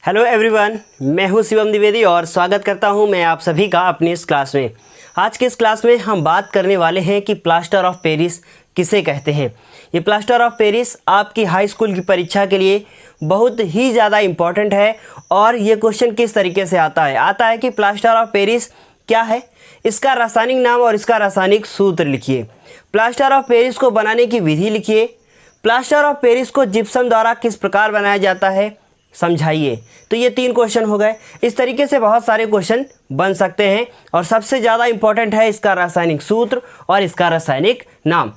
Hello everyone, मैं हूं शिवम द्विवेदी और स्वागत करता हूं मैं आप सभी का अपनी इस क्लास में। आज के इस क्लास में हम बात करने वाले हैं कि प्लास्टर ऑफ पेरिस किसे कहते हैं। ये प्लास्टर ऑफ पेरिस आपकी हाई स्कूल की परीक्षा के लिए बहुत ही ज़्यादा इम्पॉर्टेंट है। और ये क्वेश्चन किस तरीके से आता है कि प्लास्टर ऑफ पेरिस क्या है, इसका रासायनिक नाम और इसका रासायनिक सूत्र लिखिए। प्लास्टर ऑफ पेरिस को बनाने की विधि लिखिए। प्लास्टर ऑफ पेरिस को जिप्सम द्वारा किस प्रकार बनाया जाता है समझाइए। तो ये 3 क्वेश्चन हो गए। इस तरीके से बहुत सारे क्वेश्चन बन सकते हैं और सबसे ज़्यादा इंपॉर्टेंट है इसका रासायनिक सूत्र और इसका रासायनिक नाम,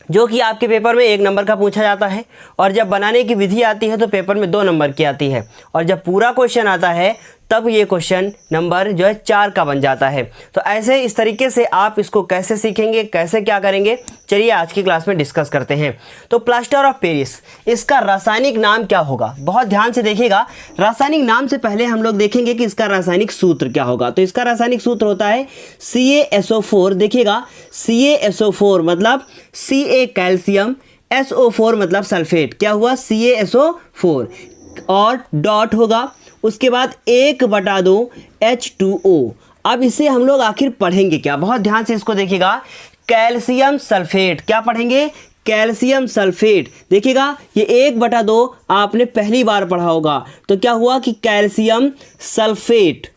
जो कि आपके पेपर में 1 नंबर का पूछा जाता है। और जब बनाने की विधि आती है तो पेपर में 2 नंबर की आती है। और जब पूरा क्वेश्चन आता है तब ये क्वेश्चन नंबर जो है 4 का बन जाता है। तो ऐसे इस तरीके से आप इसको कैसे सीखेंगे, कैसे क्या करेंगे, चलिए आज की क्लास में डिस्कस करते हैं। तो प्लास्टर ऑफ पेरिस, इसका रासायनिक नाम क्या होगा, बहुत ध्यान से देखिएगा। रासायनिक नाम से पहले हम लोग देखेंगे कि इसका रासायनिक सूत्र क्या होगा। तो इसका रासायनिक सूत्र होता है CaSO4। देखिएगा, CaSO4 मतलब Ca कैल्शियम, SO4 मतलब सल्फेट। क्या हुआ, CaSO4 और डॉट होगा, उसके बाद 1/2 H2O। अब इसे हम लोग आखिर पढ़ेंगे क्या, बहुत ध्यान से इसको देखिएगा। कैल्शियम सल्फेट, क्या पढ़ेंगे, कैल्शियम सल्फेट। देखिएगा ये 1/2 आपने पहली बार पढ़ा होगा। तो क्या हुआ कि कैल्शियम सल्फेट,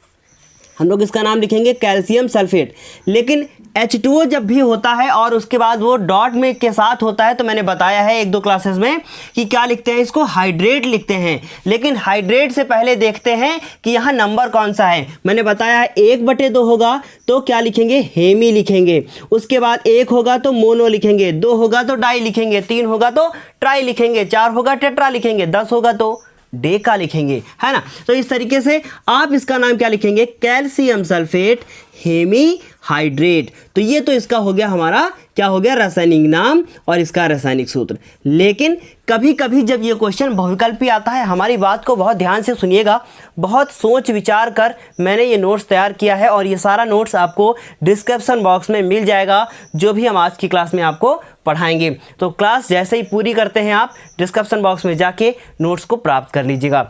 हम लोग इसका नाम लिखेंगे कैल्शियम सल्फेट। लेकिन H2O जब भी होता है और उसके बाद वो डॉट में के साथ होता है तो मैंने बताया है 1-2 क्लासेस में कि क्या लिखते हैं, इसको हाइड्रेट लिखते हैं। लेकिन हाइड्रेट से पहले देखते हैं कि यहाँ नंबर कौन सा है। मैंने बताया है 1/2 होगा तो क्या लिखेंगे, हेमी लिखेंगे। उसके बाद 1 होगा तो मोनो लिखेंगे, 2 होगा तो डाई लिखेंगे, 3 होगा तो ट्राई लिखेंगे, 4 होगा टेट्रा लिखेंगे, 10 होगा तो डेका लिखेंगे, है ना। तो इस तरीके से आप इसका नाम क्या लिखेंगे, कैल्शियम सल्फेट हेमी हाइड्रेट। तो ये तो इसका हो गया, हमारा क्या हो गया, रासायनिक नाम और इसका रासायनिक सूत्र। लेकिन कभी कभी जब ये क्वेश्चन बहुविकल्पी आता है, हमारी बात को बहुत ध्यान से सुनिएगा, बहुत सोच विचार कर मैंने ये नोट्स तैयार किया है और ये सारा नोट्स आपको डिस्क्रिप्शन बॉक्स में मिल जाएगा, जो भी हम आज की क्लास में आपको पढ़ाएंगे। तो क्लास जैसे ही पूरी करते हैं आप डिस्क्रिप्शन बॉक्स में जाके नोट्स को प्राप्त कर लीजिएगा।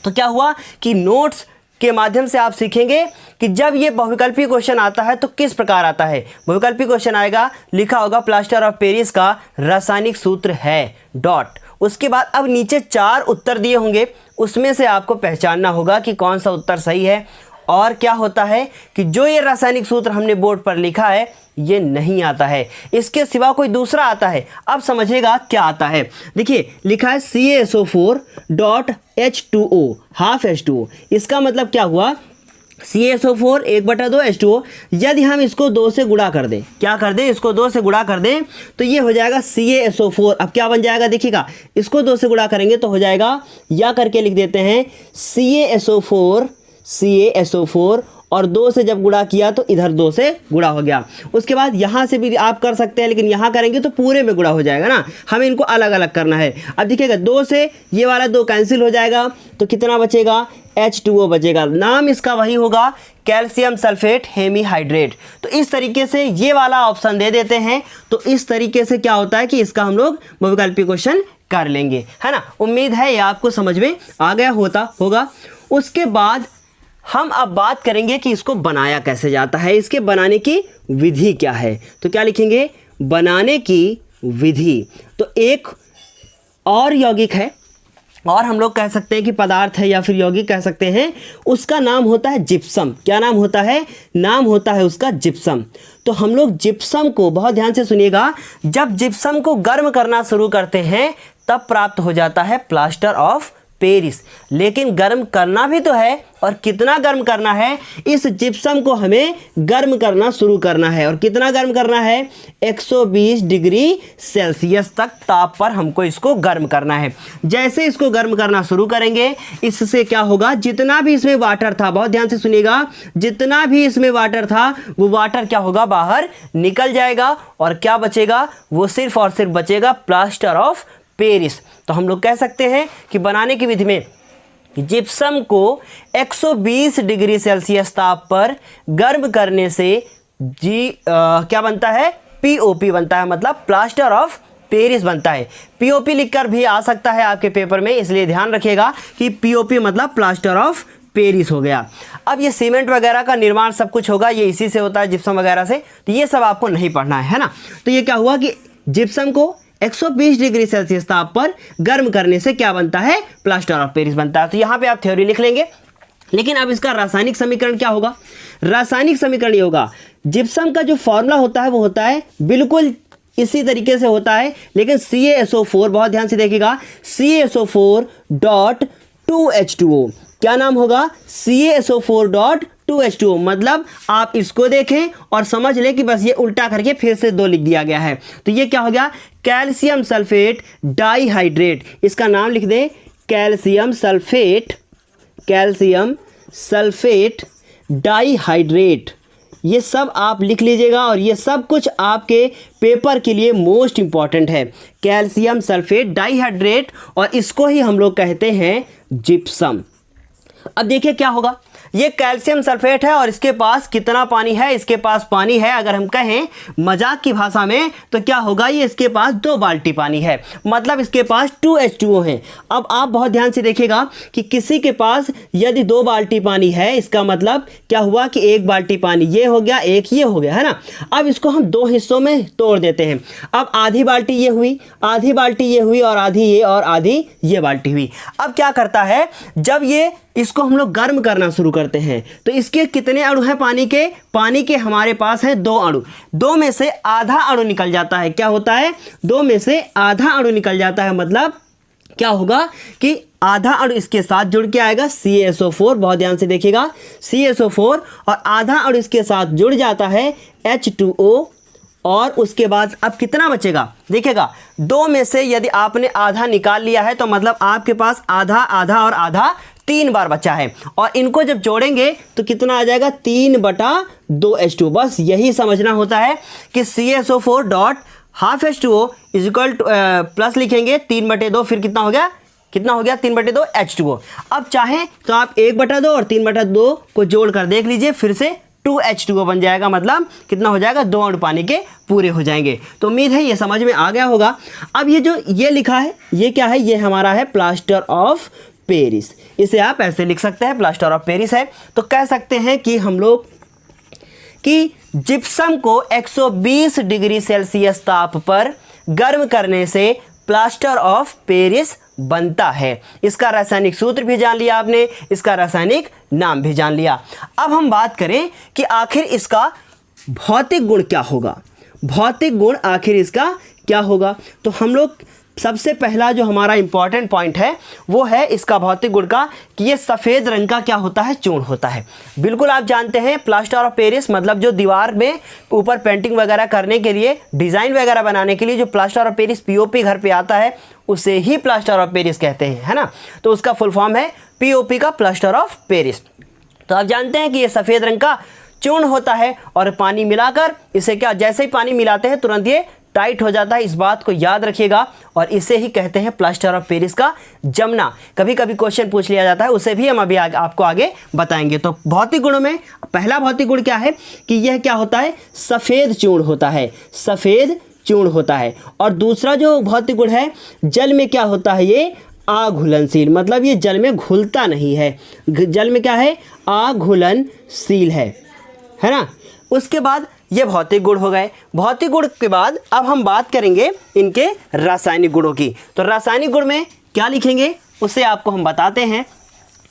तो क्या हुआ कि नोट्स के माध्यम से आप सीखेंगे कि जब ये बहुविकल्पी क्वेश्चन आता है तो किस प्रकार आता है। बहुविकल्पी क्वेश्चन आएगा, लिखा होगा प्लास्टर ऑफ पेरिस का रासायनिक सूत्र है डॉट। उसके बाद अब नीचे 4 उत्तर दिए होंगे, उसमें से आपको पहचानना होगा कि कौन सा उत्तर सही है। और क्या होता है कि जो ये रासायनिक सूत्र हमने बोर्ड पर लिखा है ये नहीं आता है, इसके सिवा कोई दूसरा आता है। अब समझिएगा क्या आता है। देखिए लिखा है CaSO4 dot H2O, half H2O। इसका मतलब क्या हुआ, CaSO4 1/2 H2O। यदि हम इसको 2 से गुणा कर दें, क्या कर दें, इसको 2 से गुणा कर दें तो ये हो जाएगा CaSO4। अब क्या बन जाएगा, देखिएगा इसको 2 से गुणा करेंगे तो हो जाएगा, या करके लिख देते हैं CaSO4 और 2 से जब गुणा किया तो इधर 2 से गुणा हो गया। उसके बाद यहाँ से भी आप कर सकते हैं, लेकिन यहाँ करेंगे तो पूरे में गुणा हो जाएगा ना, हमें इनको अलग अलग करना है। अब देखिएगा 2 से ये वाला 2 कैंसिल हो जाएगा तो कितना बचेगा, H2O बचेगा। नाम इसका वही होगा, कैल्शियम सल्फेट हेमी हाइड्रेट। तो इस तरीके से ये वाला ऑप्शन दे देते हैं। तो इस तरीके से क्या होता है कि इसका हम लोग बहुविकल्पी क्वेश्चन कर लेंगे, है ना। उम्मीद है ये आपको समझ में आ गया होगा। उसके बाद हम अब बात करेंगे कि इसको बनाया कैसे जाता है, इसके बनाने की विधि क्या है। तो क्या लिखेंगे, बनाने की विधि। तो एक और यौगिक है, और हम लोग कह सकते हैं कि पदार्थ है या फिर यौगिक कह सकते हैं, उसका नाम होता है जिप्सम। क्या नाम होता है, नाम होता है उसका जिप्सम। तो हम लोग जिप्सम को, बहुत ध्यान से सुनिएगा, जब जिप्सम को गर्म करना शुरू करते हैं तब प्राप्त हो जाता है प्लास्टर ऑफ पेरिस। लेकिन गर्म करना भी तो है, और कितना गर्म करना है, इस जिप्सम को हमें गर्म करना शुरू करना है। और कितना गर्म करना है, 120 डिग्री सेल्सियस तक ताप पर हमको इसको गर्म करना है। जैसे इसको गर्म करना शुरू करेंगे, इससे क्या होगा, जितना भी इसमें वाटर था, बहुत ध्यान से सुनिएगा, जितना भी इसमें वाटर था वो वाटर क्या होगा, बाहर निकल जाएगा। और क्या बचेगा, वो सिर्फ और सिर्फ बचेगा प्लास्टर ऑफ पेरिस। तो हम लोग कह सकते हैं कि बनाने की विधि में जिप्सम को 120 डिग्री सेल्सियस ताप पर गर्म करने से क्या बनता है, POP बनता है, मतलब प्लास्टर ऑफ पेरिस बनता है। पीओपी लिखकर भी आ सकता है आपके पेपर में, इसलिए ध्यान रखिएगा कि पीओपी मतलब प्लास्टर ऑफ पेरिस हो गया। अब ये सीमेंट वगैरह का निर्माण सब कुछ होगा, ये इसी से होता है, जिप्सम वगैरह से, तो ये सब आपको नहीं पढ़ना है ना। तो ये क्या हुआ कि जिप्सम को 120 डिग्री सेल्सियस ताप पर गर्म करने से क्या बनता है, प्लास्टर ऑफ पेरिस बनता है। तो यहाँ पे आप थ्योरी लिख लेंगे, लेकिन अब इसका रासायनिक समीकरण क्या होगा। रासायनिक समीकरण ये होगा, जिप्सम का जो फॉर्मूला होता है वो होता है बिल्कुल इसी तरीके से होता है, लेकिन CaSO4, बहुत ध्यान से देखिएगा, CaSO4.2H2O, क्या नाम होगा, CaSO4.2H2O। मतलब आप इसको देखें और समझ लें कि बस ये उल्टा करके फिर से 2 लिख दिया गया है। तो ये क्या हो गया, कैल्शियम सल्फेट डाइहाइड्रेट, इसका नाम लिख दें कैल्शियम सल्फेट डाइहाइड्रेट। ये सब आप लिख लीजिएगा और ये सब कुछ आपके पेपर के लिए मोस्ट इंपॉर्टेंट है, कैल्शियम सल्फेट डाइहाइड्रेट, और इसको ही हम लोग कहते हैं जिप्सम। अब देखिए क्या होगा, ये कैल्शियम सल्फेट है और इसके पास कितना पानी है, इसके पास पानी है, अगर हम कहें मजाक की भाषा में तो क्या होगा, ये इसके पास 2 बाल्टी पानी है, मतलब इसके पास 2H2O है। अब आप बहुत ध्यान से देखिएगा कि किसी के पास यदि 2 बाल्टी पानी है, इसका मतलब क्या हुआ कि 1 बाल्टी पानी ये हो गया, 1 ये हो गया, है ना। अब इसको हम 2 हिस्सों में तोड़ देते हैं। अब आधी बाल्टी ये हुई, आधी बाल्टी ये हुई, और आधी ये और आधी ये बाल्टी हुई। अब क्या करता है, जब ये इसको हम लोग गर्म करना शुरू करते हैं तो इसके कितने अणु हैं पानी के हमारे पास है 2 अणु। 2 में से आधा अणु निकल जाता है, क्या होता है, 2 में से आधा अणु निकल जाता है, मतलब क्या होगा कि आधा अणु इसके साथ जुड़ के आएगा CaSO4, बहुत ध्यान से देखिएगा CaSO4, और आधा अणु इसके साथ जुड़ जाता है H2O, और उसके बाद अब कितना बचेगा, देखिएगा 2 में से यदि आपने आधा निकाल लिया है तो मतलब आपके पास आधा आधा और आधा 3 बार बचा है, और इनको जब जोड़ेंगे तो कितना आ जाएगा, 3/2H2। बस यही समझना होता है कि CaSO4.12H2O is equal two plus लिखेंगे 3/2, फिर कितना हो गया 3/2H2O। अब चाहें तो आप 1/2 और 3/2 को जोड़ कर देख लीजिए, फिर से 2H2O बन जाएगा, मतलब कितना हो जाएगा, 2 अणु पानी के पूरे हो जाएंगे। तो उम्मीद है ये समझ में आ गया होगा। अब ये जो ये लिखा है ये क्या है, ये हमारा है प्लास्टर ऑफ पेरिस, इसे आप ऐसे लिख सकते हैं, प्लास्टर ऑफ पेरिस है। तो कह सकते हैं कि हम लोग कि जिप्सम को 120 डिग्री सेल्सियस ताप पर गर्म करने से प्लास्टर ऑफ पेरिस बनता है। इसका रासायनिक सूत्र भी जान लिया आपने, इसका रासायनिक नाम भी जान लिया। अब हम बात करें कि आखिर इसका भौतिक गुण क्या होगा, भौतिक गुण आखिर इसका क्या होगा। तो हम लोग सबसे पहला जो हमारा इंपॉर्टेंट पॉइंट है वो है इसका भौतिक गुण का, कि ये सफ़ेद रंग का क्या होता है, चूर्ण होता है। बिल्कुल आप जानते हैं प्लास्टर ऑफ पेरिस मतलब जो दीवार में ऊपर पेंटिंग वगैरह करने के लिए, डिज़ाइन वगैरह बनाने के लिए जो प्लास्टर ऑफ पेरिस पीओपी घर पे आता है उसे ही प्लास्टर ऑफ पेरिस कहते हैं, है ना। तो उसका फुल फॉर्म है पीओपी का प्लास्टर ऑफ पेरिस। तो आप जानते हैं कि ये सफ़ेद रंग का चूर्ण होता है और पानी मिलाकर इसे क्या, जैसे ही पानी मिलाते हैं तुरंत ये टाइट हो जाता है, इस बात को याद रखिएगा। और इसे ही कहते हैं प्लास्टर ऑफ पेरिस का जमना। कभी कभी क्वेश्चन पूछ लिया जाता है, उसे भी हम अभी आपको आगे बताएंगे। तो भौतिक गुणों में पहला भौतिक गुण क्या है कि यह क्या होता है, सफ़ेद चूर्ण होता है, सफ़ेद चूर्ण होता है। और दूसरा जो भौतिक गुण है, जल में क्या होता है, ये अघुलनशील, मतलब ये जल में घुलता नहीं है, जल में क्या है, अघुलनशील है ना। उसके बाद ये भौतिक गुण हो गए। भौतिक गुण के बाद अब हम बात करेंगे इनके रासायनिक गुणों की। तो रासायनिक गुण में क्या लिखेंगे उसे आपको हम बताते हैं।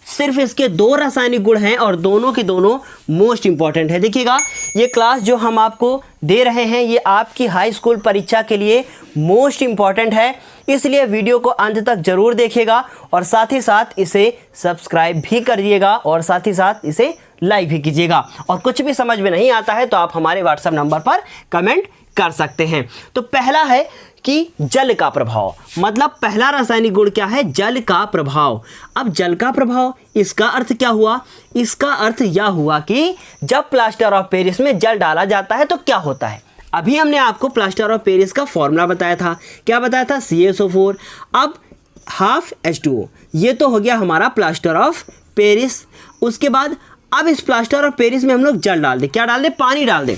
सिर्फ इसके 2 रासायनिक गुण हैं और दोनों के दोनों मोस्ट इंपॉर्टेंट है। देखिएगा ये क्लास जो हम आपको दे रहे हैं ये आपकी हाई स्कूल परीक्षा के लिए मोस्ट इंपॉर्टेंट है, इसलिए वीडियो को अंत तक ज़रूर देखिएगा और साथ ही साथ इसे सब्सक्राइब भी करिएगा और साथ ही साथ इसे लाइक भी कीजिएगा। और कुछ भी समझ में नहीं आता है तो आप हमारे व्हाट्सएप नंबर पर कमेंट कर सकते हैं। तो पहला है कि जल का प्रभाव, मतलब पहला रासायनिक गुण क्या है, जल का प्रभाव। अब जल का प्रभाव, इसका अर्थ क्या हुआ, इसका अर्थ यह हुआ कि जब प्लास्टर ऑफ पेरिस में जल डाला जाता है तो क्या होता है। अभी हमने आपको प्लास्टर ऑफ पेरिस का फॉर्मूला बताया था, क्या बताया था, CaSO4, अब हाफ H2O, ये तो हो गया हमारा प्लास्टर ऑफ पेरिस। उसके बाद अब इस प्लास्टर ऑफ पेरिस में हम लोग जल डाल दें, क्या डाल दें, पानी डाल दें।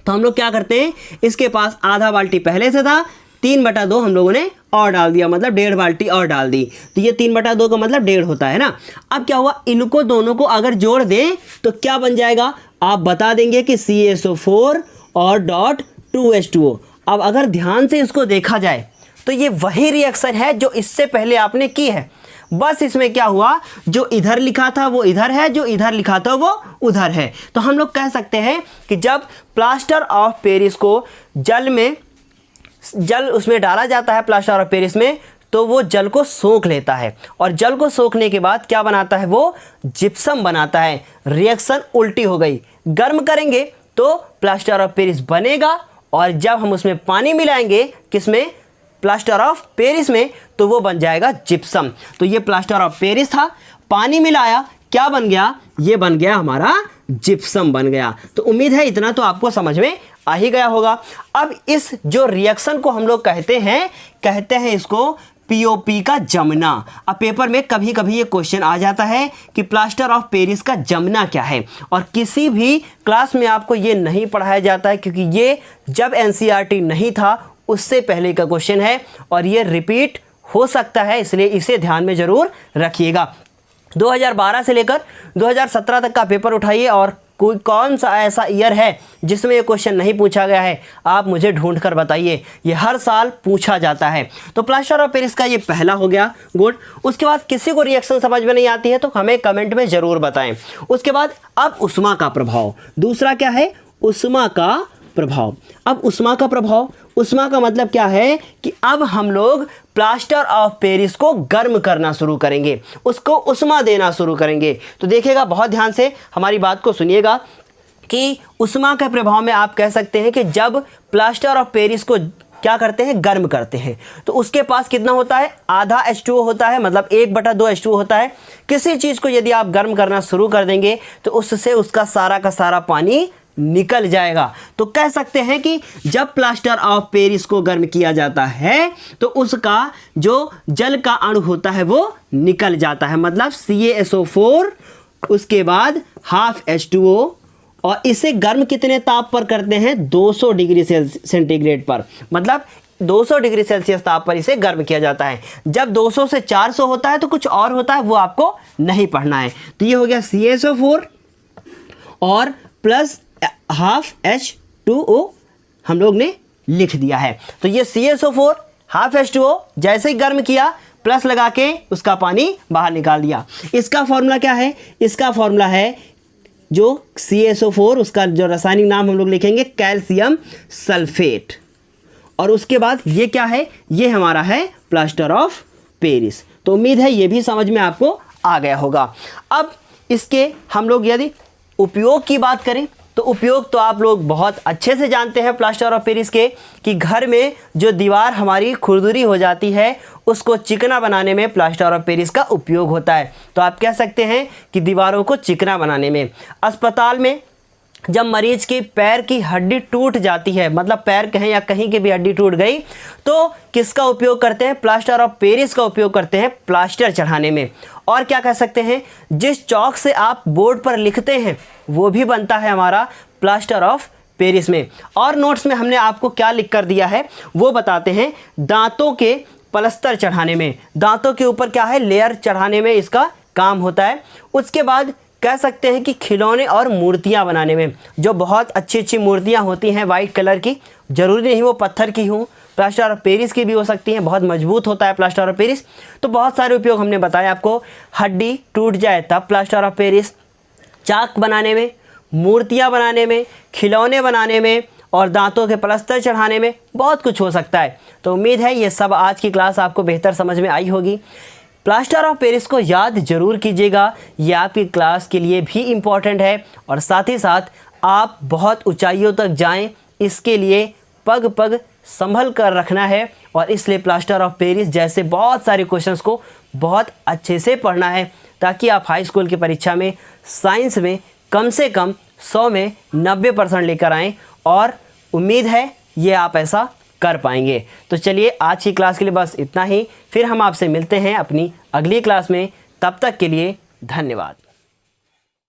तो हम लोग क्या करते हैं, इसके पास आधा बाल्टी पहले से था, 3/2 हम लोगों ने और डाल दिया, मतलब 1.5 बाल्टी और डाल दी, तो ये 3/2 का मतलब 1.5 होता है ना। अब क्या हुआ, इनको दोनों को अगर जोड़ दें तो क्या बन जाएगा, आप बता देंगे कि CaSO4 और डॉट 2H2O। अब अगर ध्यान से इसको देखा जाए तो ये वही रिएक्शन है जो इससे पहले आपने की है, बस इसमें क्या हुआ, जो इधर लिखा था वो इधर है, जो इधर लिखा था वो उधर है। तो हम लोग कह सकते हैं कि जब प्लास्टर ऑफ पेरिस को जल उसमें डाला जाता है, प्लास्टर ऑफ पेरिस में, तो वो जल को सोख लेता है और जल को सोखने के बाद क्या बनाता है, वो जिप्सम बनाता है। रिएक्शन उल्टी हो गई, गर्म करेंगे तो प्लास्टर ऑफ पेरिस बनेगा और जब हम उसमें पानी मिलाएंगे, किसमें, प्लास्टर ऑफ पेरिस में, तो वो बन जाएगा जिप्सम। तो ये प्लास्टर ऑफ पेरिस था, पानी मिलाया, क्या बन गया, ये बन गया हमारा जिप्सम बन गया। तो उम्मीद है इतना तो आपको समझ में आ ही गया होगा। अब इस जो रिएक्शन को हम लोग कहते हैं इसको पीओपी का जमना। अब पेपर में कभी कभी ये क्वेश्चन आ जाता है कि प्लास्टर ऑफ पेरिस का जमना क्या है, और किसी भी क्लास में आपको ये नहीं पढ़ाया जाता है, क्योंकि ये जब एनसीईआरटी नहीं था उससे पहले का क्वेश्चन है और ये रिपीट हो सकता है, इसलिए इसे ध्यान में ज़रूर रखिएगा। 2012 से लेकर 2017 तक का पेपर उठाइए और कोई कौन सा ऐसा ईयर है जिसमें ये क्वेश्चन नहीं पूछा गया है, आप मुझे ढूंढ कर बताइए। ये हर साल पूछा जाता है। तो प्लास्टर ऑफ पेरिस का ये पहला हो गया, गुड। उसके बाद किसी को रिएक्शन समझ में नहीं आती है तो हमें कमेंट में ज़रूर बताएं। उसके बाद अब उष्मा का प्रभाव, दूसरा क्या है, उष्मा का प्रभाव। अब उष्मा का प्रभाव, उष्मा का मतलब क्या है कि अब हम लोग प्लास्टर ऑफ पेरिस को गर्म करना शुरू करेंगे, उसको उष्मा देना शुरू करेंगे। तो देखिएगा, बहुत ध्यान से हमारी बात को सुनिएगा कि उष्मा के प्रभाव में आप कह सकते हैं कि जब प्लास्टर ऑफ पेरिस को क्या करते हैं, गर्म करते हैं, तो उसके पास कितना होता है, आधा H2O होता है, मतलब 1/2 H2O होता है। किसी चीज़ को यदि आप गर्म करना शुरू कर देंगे तो उससे उसका सारा का सारा पानी निकल जाएगा। तो कह सकते हैं कि जब प्लास्टर ऑफ पेरिस को गर्म किया जाता है तो उसका जो जल का अणु होता है वो निकल जाता है, मतलब CaSO4, उसके बाद हाफ H2O, और इसे गर्म कितने ताप पर करते हैं, 200 डिग्री सेंटीग्रेड पर, मतलब 200 डिग्री सेल्सियस ताप पर इसे गर्म किया जाता है। जब 200 से 400 होता है तो कुछ और होता है, वो आपको नहीं पढ़ना है। तो ये हो गया CaSO4 और प्लस हाफ H2O हम लोग ने लिख दिया है। तो ये CaSO4 हाफ H2O जैसे ही गर्म किया, प्लस लगा के उसका पानी बाहर निकाल दिया। इसका फॉर्मूला क्या है, इसका फॉर्मूला है जो CaSO4, उसका जो रासायनिक नाम हम लोग लिखेंगे कैल्शियम सल्फेट, और उसके बाद ये क्या है, ये हमारा है प्लास्टर ऑफ पेरिस। तो उम्मीद है ये भी समझ में आपको आ गया होगा। अब इसके हम लोग यदि उपयोग की बात करें तो उपयोग तो आप लोग बहुत अच्छे से जानते हैं प्लास्टर ऑफ पेरिस के, कि घर में जो दीवार हमारी खुरदुरी हो जाती है उसको चिकना बनाने में प्लास्टर ऑफ पेरिस का उपयोग होता है। तो आप कह सकते हैं कि दीवारों को चिकना बनाने में। अस्पताल में जब मरीज की पैर की हड्डी टूट जाती है, मतलब पैर कहीं या कहीं की भी हड्डी टूट गई, तो किसका उपयोग करते हैं, प्लास्टर ऑफ पेरिस का उपयोग करते हैं प्लास्टर चढ़ाने में। और क्या कह सकते हैं, जिस चौक से आप बोर्ड पर लिखते हैं वो भी बनता है हमारा प्लास्टर ऑफ पेरिस में। और नोट्स में हमने आपको क्या लिख कर दिया है वो बताते हैं, दांतों के प्लास्टर चढ़ाने में, दांतों के ऊपर क्या है, लेयर चढ़ाने में इसका काम होता है। उसके बाद कह सकते हैं कि खिलौने और मूर्तियां बनाने में, जो बहुत अच्छी अच्छी मूर्तियां होती हैं वाइट कलर की, ज़रूरी नहीं वो पत्थर की हों, प्लास्टर ऑफ पेरिस की भी हो सकती हैं, बहुत मजबूत होता है प्लास्टर ऑफ पेरिस। तो बहुत सारे उपयोग हमने बताया आपको। हड्डी टूट जाए तब प्लास्टर ऑफ पेरिस, चाक बनाने में, मूर्तियाँ बनाने में, खिलौने बनाने में और दांतों के प्लास्टर चढ़ाने में, बहुत कुछ हो सकता है। तो उम्मीद है ये सब आज की क्लास आपको बेहतर समझ में आई होगी। प्लास्टर ऑफ पेरिस को याद जरूर कीजिएगा, ये आपकी क्लास के लिए भी इम्पॉर्टेंट है और साथ ही साथ आप बहुत ऊंचाइयों तक जाएं, इसके लिए पग पग संभल कर रखना है और इसलिए प्लास्टर ऑफ पेरिस जैसे बहुत सारे क्वेश्चंस को बहुत अच्छे से पढ़ना है, ताकि आप हाई स्कूल की परीक्षा में साइंस में कम से कम 100 में 90% लेकर आएँ, और उम्मीद है ये आप ऐसा कर पाएंगे। तो चलिए आज की क्लास के लिए बस इतना ही, फिर हम आपसे मिलते हैं अपनी अगली क्लास में। तब तक के लिए धन्यवाद।